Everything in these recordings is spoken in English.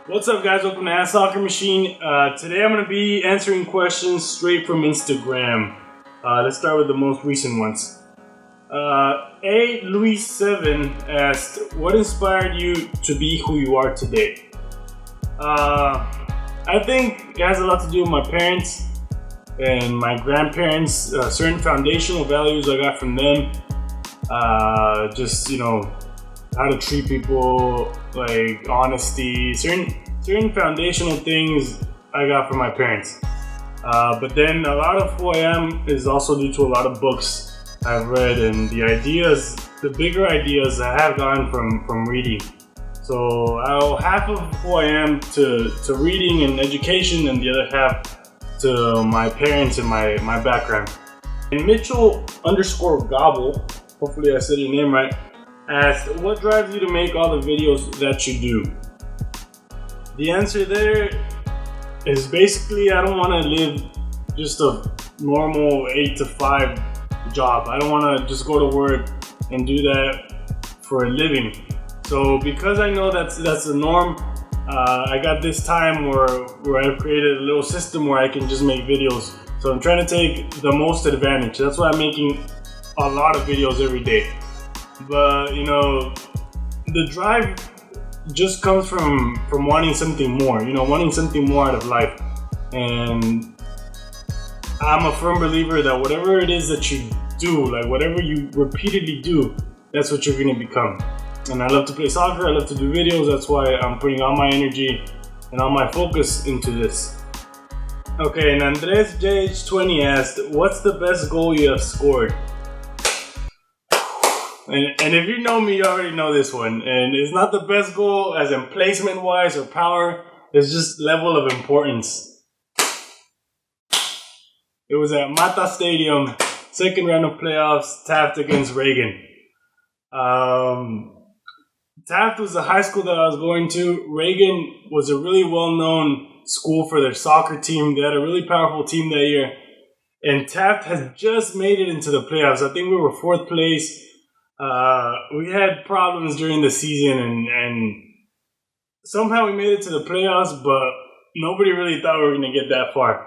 What's up, guys? Welcome to Ask Soccer Machine. Today I'm going to be answering questions straight from Instagram. Let's start with the most recent ones. A. Louis7 asked, what inspired you to be who you are today? I think it has a lot to do with my parents and my grandparents, certain foundational values I got from them. How to treat people, like honesty, certain foundational things I got from my parents. But then a lot of who I am is also due to a lot of books I've read and the bigger ideas I have gotten from reading. So I owe half of who I am to reading and education, and the other half to my parents and my background. And Mitchell_Gobble, hopefully I said your name right, asked, what drives you to make all the videos that you do? The answer there is basically I don't want to live just a normal 8 to 5 job. I don't want to just go to work and do that for a living. So because I know that's the norm, I got this time where I've created a little system where I can just make videos. So I'm trying to take the most advantage. That's why I'm making a lot of videos every day. But the drive just comes from wanting something more, wanting something more out of life. And I'm a firm believer that whatever it is that you do, like whatever you repeatedly do, that's what you're going to become. And I love to play soccer, I love to do videos, that's why I'm putting all my energy and all my focus into this. Okay, and Andres JH20 asked, what's the best goal you have scored? And if you know me, you already know this one. And it's not the best goal as in placement-wise or power. It's just level of importance. It was at Mata Stadium, second round of playoffs, Taft against Reagan. Taft was the high school that I was going to. Reagan was a really well-known school for their soccer team. They had a really powerful team that year. And Taft has just made it into the playoffs. I think we were 4th place. We had problems during the season and somehow we made it to the playoffs, but nobody really thought we were going to get that far.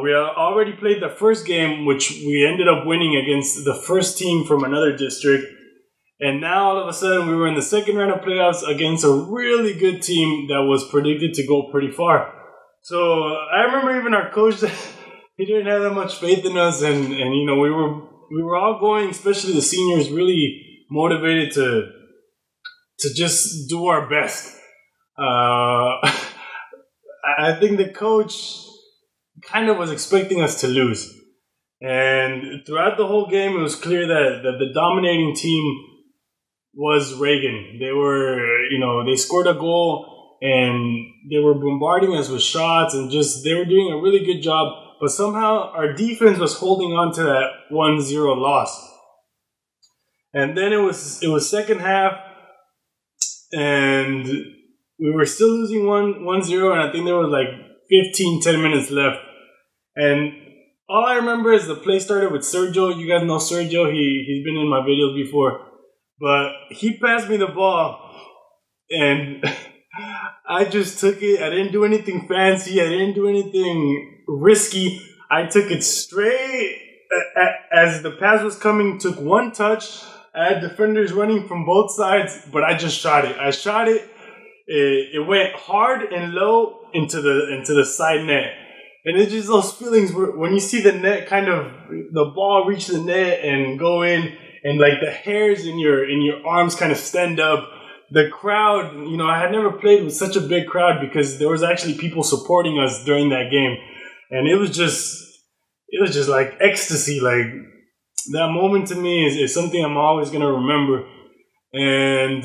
We already played the first game, which we ended up winning against the first team from another district. And now all of a sudden we were in the second round of playoffs against a really good team that was predicted to go pretty far. So I remember even our coach, he didn't have that much faith in us, and we were all going, especially the seniors, really motivated to just do our best. I think the coach kind of was expecting us to lose. And throughout the whole game, it was clear that the dominating team was Reagan. They were, they scored a goal and they were bombarding us with shots and they were doing a really good job. But somehow our defense was holding on to that 1-0 loss. And then it was second half, and we were still losing 1-0, and I think there was like 10 minutes left. And all I remember is the play started with Sergio. You guys know Sergio. He's been in my videos before. But he passed me the ball, and I just took it. I didn't do anything fancy. I didn't do anything risky. I took it straight as the pass was coming, took one touch. I had defenders running from both sides, but I just shot it. I shot it. It went hard and low into the side net. And it's just those feelings where when you see the net the ball reach the net and go in, and like the hairs in your arms kind of stand up. The crowd, I had never played with such a big crowd because there was actually people supporting us during that game. And it was just like ecstasy. Like that moment to me is something I'm always going to remember. And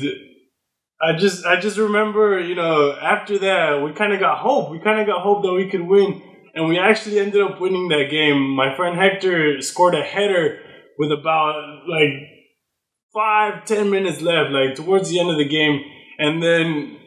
I just remember, after that, we kind of got hope. We kind of got hope that we could win. And we actually ended up winning that game. My friend Hector scored a header with about 5-10 minutes left, like towards the end of the game. And then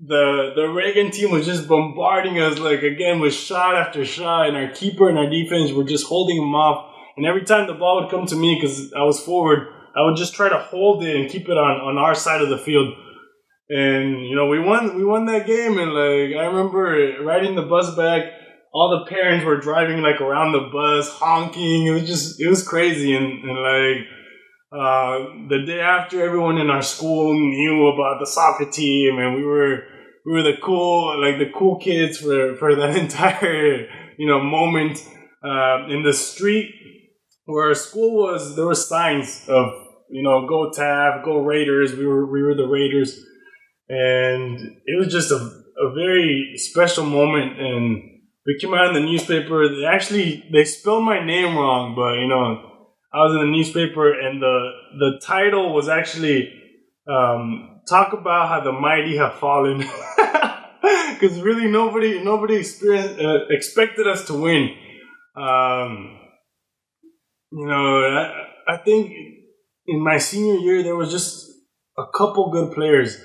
the Reagan team was just bombarding us, again, with shot after shot, and our keeper and our defense were just holding them off. And every time the ball would come to me, because I was forward, I would just try to hold it and keep it on our side of the field. And we won that game, and like I remember riding the bus back. All the parents were driving like around the bus, honking. It was crazy, and like the day after, everyone in our school knew about the soccer team, and we were the cool kids for that entire moment. In the street where our school was, there were signs of go Tav, go Raiders. We were the Raiders, and it was just a very special moment. And we came out in the newspaper. They spelled my name wrong, but I was in the newspaper, and the title was actually talk about how the mighty have fallen. Because really nobody expected us to win. I think in my senior year there was just a couple good players.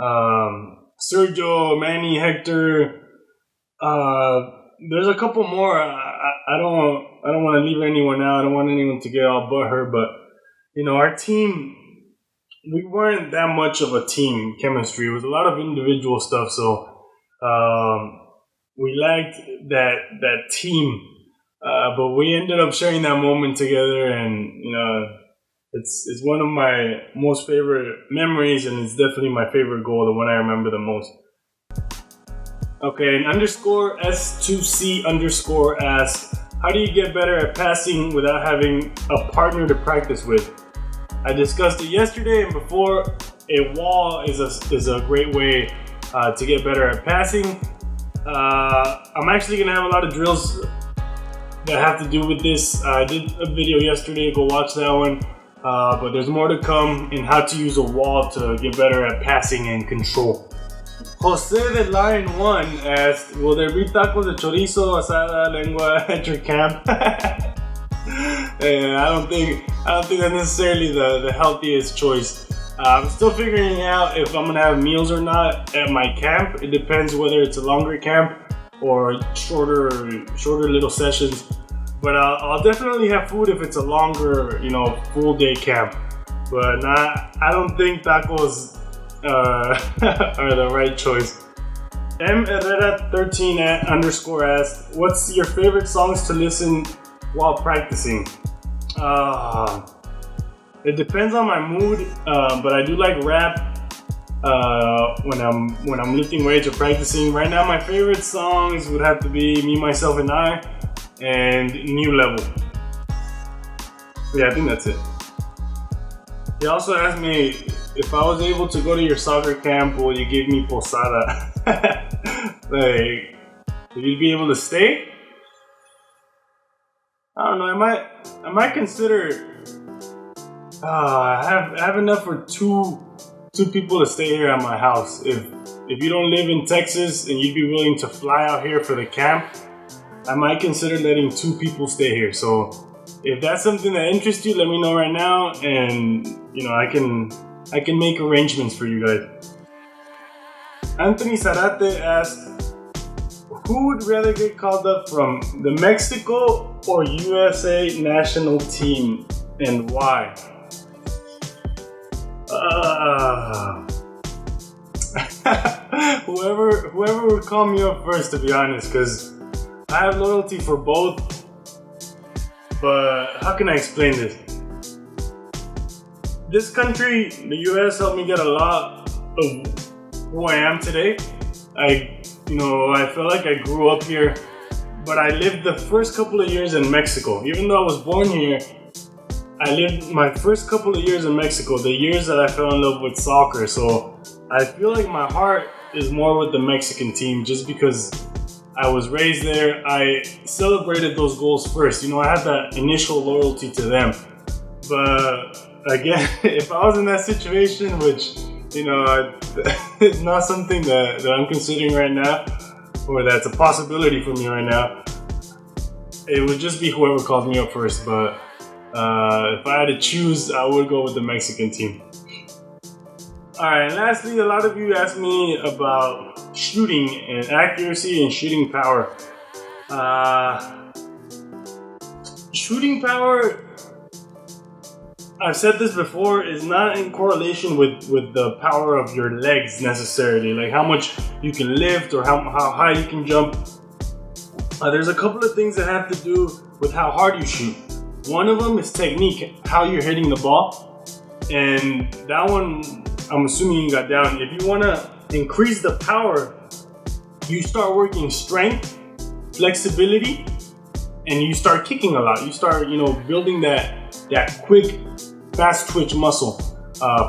Sergio, Manny, Hector. There's a couple more. I don't want to leave anyone out. I don't want anyone to get all butthurt. But our team, we weren't that much of a team chemistry. It was a lot of individual stuff. So we lacked that team. But we ended up sharing that moment together, and it's one of my most favorite memories, and it's definitely my favorite goal, the one I remember the most. Okay, and underscore S2C underscore asks, how do you get better at passing without having a partner to practice with? I discussed it yesterday, and before, a wall is a great way to get better at passing. I'm actually going to have a lot of drills that have to do with this. I did a video yesterday, go watch that one. But there's more to come in how to use a wall to get better at passing and control. Jose the Lion 1 asked, will there be tacos de chorizo, asada, lengua at your camp? And I don't think that's necessarily the healthiest choice. I'm still figuring out if I'm gonna have meals or not at my camp. It depends whether it's a longer camp or shorter little sessions. But I'll definitely have food if it's a longer, full day camp. But I don't think tacos are the right choice. M Herrera 13 underscore asked, what's your favorite songs to listen while practicing? It depends on my mood, but I do like rap when I'm lifting weights or practicing. Right now, my favorite songs would have to be Me, Myself, and I, and New Level. Yeah, I think that's it. He also asked me, if I was able to go to your soccer camp, will you give me posada? Like, if you'd be able to stay? I don't know. I might consider. I have enough for two people to stay here at my house. If you don't live in Texas and you'd be willing to fly out here for the camp, I might consider letting 2 people stay here. So if that's something that interests you, let me know right now, and I can make arrangements for you guys. Anthony Zarate asked, who would rather get called up from the Mexico or USA national team, and why? Whoever would call me up first, to be honest, because I have loyalty for both. But how can I explain this? This country, the US, helped me get a lot of who I am today. I feel like I grew up here, but I lived the first couple of years in Mexico. Even though I was born here, I lived my first couple of years in Mexico, the years that I fell in love with soccer. So I feel like my heart is more with the Mexican team just because I was raised there. I celebrated those goals first. I had that initial loyalty to them. But again, if I was in that situation, which, it's not something that I'm considering right now, or that's a possibility for me right now, it would just be whoever calls me up first. But if I had to choose, I would go with the Mexican team. Alright, and lastly, a lot of you asked me about shooting and accuracy and shooting power. Shooting power, I've said this before, is not in correlation with the power of your legs necessarily, like how much you can lift or how high you can jump. There's a couple of things that have to do with how hard you shoot. One of them is technique, how you're hitting the ball, and that one I'm assuming you got down. If you want to increase the power, you start working strength, flexibility, and you start kicking a lot. You start, building that quick, fast twitch muscle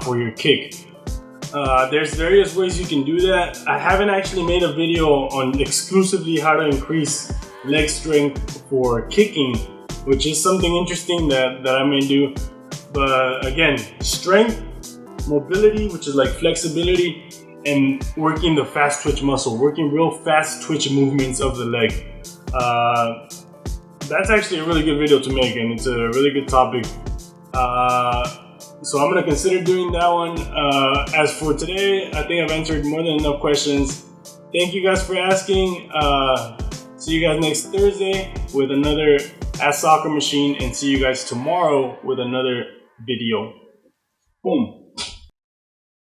for your kick. There's various ways you can do that. I haven't actually made a video on exclusively how to increase leg strength for kicking, which is something interesting that I may do. But again, strength, mobility, which is like flexibility, and working the fast twitch muscle, working real fast twitch movements of the leg. That's actually a really good video to make, and it's a really good topic. So I'm gonna consider doing that one. As for today, I think I've answered more than enough questions. Thank you guys for asking. See you guys next Thursday with another Ask Soccer Machine, and see you guys tomorrow with another video. Boom.